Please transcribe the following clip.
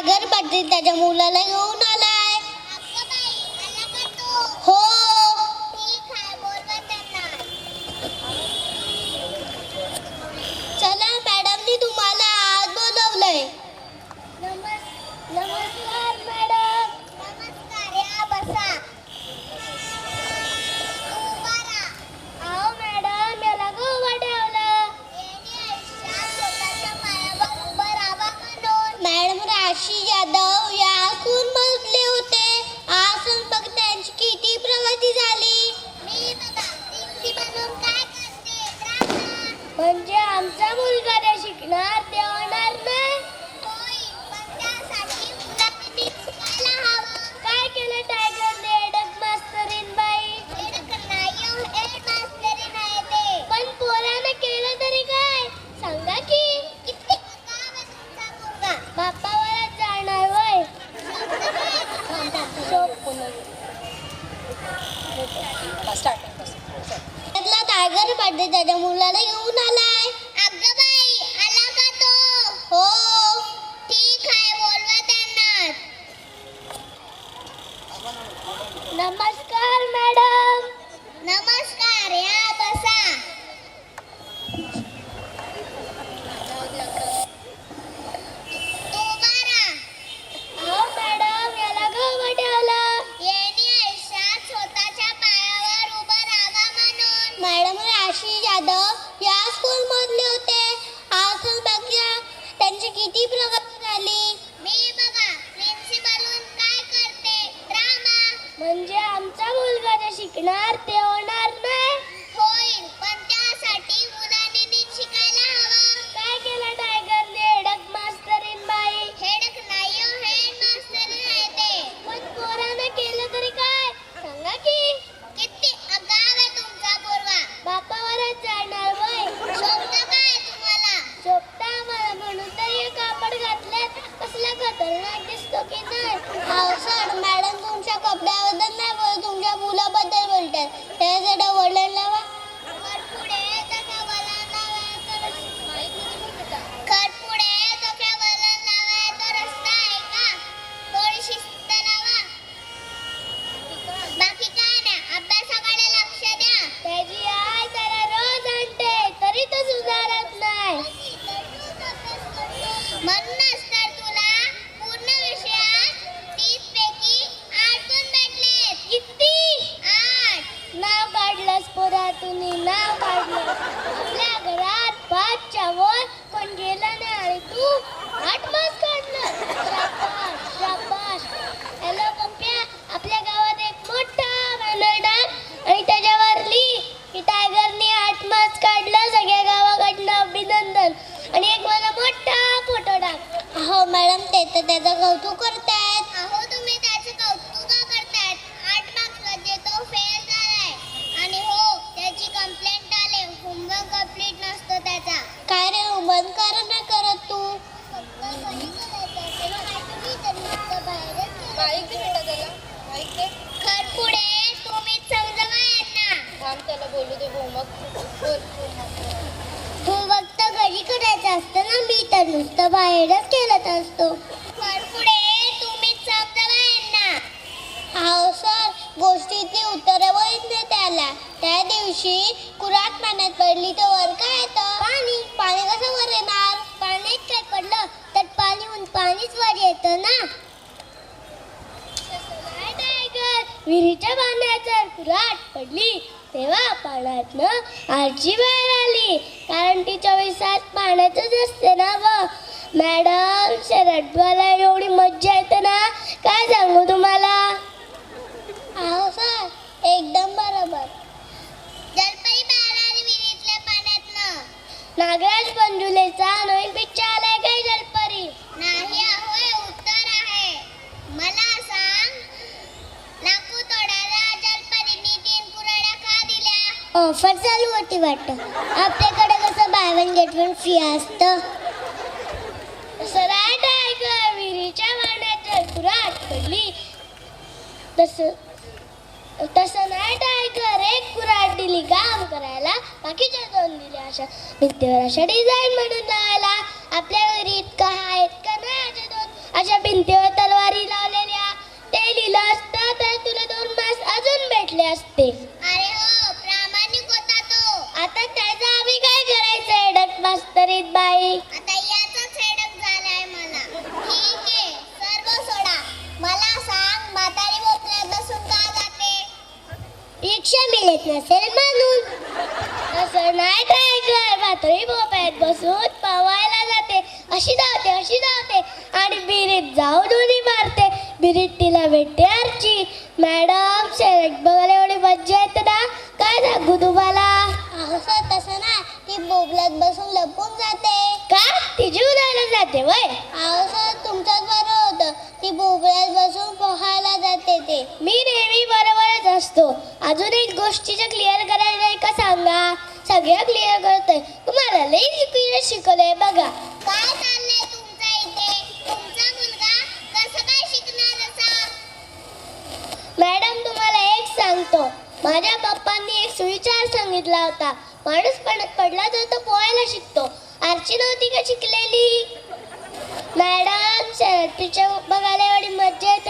Tiger Patil त्याच्या मुलाला घेऊन आलाय. हो. चला मॅडमनी तुम्हाला आज बोलवलंय. नमस्कार मॅडम. नमस्कार, या बसा. अहो मॅडम, याला का उभं ठेवलं? मॅडम राशी यादव या स्कूल मधले होते. आज बघ त्यांची किती प्रगती झाली. म्हणजे आमचा मुलगा ते शिकणार, ते होणार नाही. काय केलं टायगरने एडक मास्तरीन बाई? पण पोरानं केलं तरी काय सांगा की. बापावरच जाणार वय. त्यातला टायगर पाटील त्याच्या मुलाला घेऊन आलाय. अगं बाई, आला का तो? हो. ठीक आहे, बोलवा त्यांना. नमस्कार मॅडम. नमस्कार, या बसा. तू उभा राहा. अहो मॅडम, याला का उभं ठेवलं? यांनी आयुष्यात स्वतःच्या पायावर उभं राहावं म्हणून. मॅडम राशी यादव या स्कूल मधले होते. आज बघा त्यांची किती प्रगती झाली. मी बघा प्रिन्सिपलहून काय करते, ड्रामा. म्हणजे आमचा मुलगा जे शिकणार ते होणार नाही. होईल, पण त्यासाठी मुलांनी नीट शिकायला हवं. काय केलं टायगरने एडक मास्तरीन बाई? हेडक नाही हो, हेड मास्तरीन आहे ते. पण पोरानं केलं तरी काय सांगा की. किती अगाव आहे तुमचा पोरगा. बापावरच जाणार वय. शोभतं काय तुम्हाला? शोभतं आम्हाला, म्हणून तर हे कापड घातलेत. कसला खतरनाक दिसतो की नाही. अहो सर, मॅडम तुमच्या कपड्याबद्दल नाही बोलत, तुमच्या मुलाबद्दल बोलतात. त्यासाठी वळण लावा. बाकी काय नाही, अभ्यासाकडे लक्ष द्या. त्याची आई त्याला रोज आणते तरी तो सुधारत नाही. म्हणूनच तर तुला पूर्ण विषयात 30 पैकी 8 गुण भेटलेत. किती? 8. नाव काढलंस पोरा, तुम्ही नाव काढलं. आपल्या घरात 5च्या वर कोण गेला नाही आणि तू 8 मार्क्स काढलं. शाबास शाबास. हॅलो पप्प्या, आपल्या गावात एक मोठा बॅनर टाक आणि त्याच्यावर लिह की टायगरने 8 मार्क्स काढलं, सगळ्या गावाकडनं अभिनंदन. आणि एक मला मोठा फोटो टाक. हो मॅडम, ते तर त्याचं कौतुक करतायत. अहो तुम्ही त्याचं कौतुक का करतायत? 8 मार्क्स मध्ये तो फेल झालाय. आणि हो, त्याची कंप्लेंट आले, होमवर्क कंप्लीट नसतो त्याचा. काय रे उमन कर नाही करत तू. खरपुडे, तुम्हीच समजवा यांना. त्याला बोलू दे. होमवर्क तर घरी करायचं असतं ना, मी तर नुसतं बाहेरच केलं असतो. खरपुडे, तुम्हीच समजवा यांना. अहो सर, गोष्टीची उत्तरं वहीत नाही त्याला. त्या दिवशी कुऱ्हाड पाण्यात पडली तर वर काय येतं? पाणी. पाणी कसं वर येणार? पाण्यात काय पडलं तर पाणीहून पाणीच वर येतं ना. विहिरीच्या पाण्यात कुऱ्हाड पडली तेव्हा पाण्यातनं आजी बाहेर आली, कारण ती 24 तास पाण्यातच असते ना. मॅडम, शरद मला एवढी मज्जा येते ना, काय सांगू तुम्हाला. अहो सर, एकदम बरोबर. जलपरी बाहेर आली विहिरीतल्या पाण्यातनं. नागराज पंजुलेचा नवीन पिक्चर आलाय काय जलपरी? नाही अहो, हे उत्तर आहे. मला सांग, लाकूड तोडायला जलपरीने 3 कुऱ्हाड्या का दिल्या? ऑफर चालू होती वाटतं. आपल्याकडे कसं by one get one free असतं. सरळ टायगर विहिरीच्या पाण्यात जर कुऱ्हाड पडली तसं नाही टायगर, एक कुऱ्हाड दिली काम करायला, बाकीच्या 2 दिल्या अशा भिंतीवर अशा डिझाईन म्हणून लावायला. आपल्या घरी इतकं आहेत का नाही अशा 2 अशा भिंती. असते. अरे हो, प्रामाणिक होता तो. आता त्याचा आम्ही काय करायचं हेडक मास्तरीत बाई? आता याचाच हेडक झालाय मला. ठीक आहे, सर्व सोडा. मला सांग, म्हातारी भोपळ्यात बसून का जाते? रिक्षा मिळत नसेल म्हणून. असं नाही टायगर, म्हातारी भोपळ्यात बसून पवायला जाते. अशी धावते आणि विहिरीत जाऊन उडी मारते. विहिरीत तिला भेटते आरची. मॅडम, शर्यत बघायला एवढी मज्जा येते ना, काय सांगू तुम्हाला. सर तसं ना, ती बोबल्यात बसून लपून जाते. का? ती जीव द्यायला जाते वय? सर तुमच्याच बरं होतं, ती बोबल्यात बसून पोहायला जाते ते. मी नेहमी बरोबरच असतो. अजून एक गोष्टीचं क्लिअर करायला नाही का सांगा? सगळ्या क्लिअर करतोय. तुम्हाला लई शिकवलंय बघा. काय चाललंय तुमच्या इथे? तुमचा मुलगा कसं काय शिकणार असा? मॅडम, तुम्हाला एक सांगतो. माझ्या पप्पांनी एक सुविचार सांगितला होता. माणूस पडला तर तो पोहायला शिकतो. आरची नव्हती का शिकलेली? मॅडम, शर्यतीच्या बघायला एवढी मज्जा येते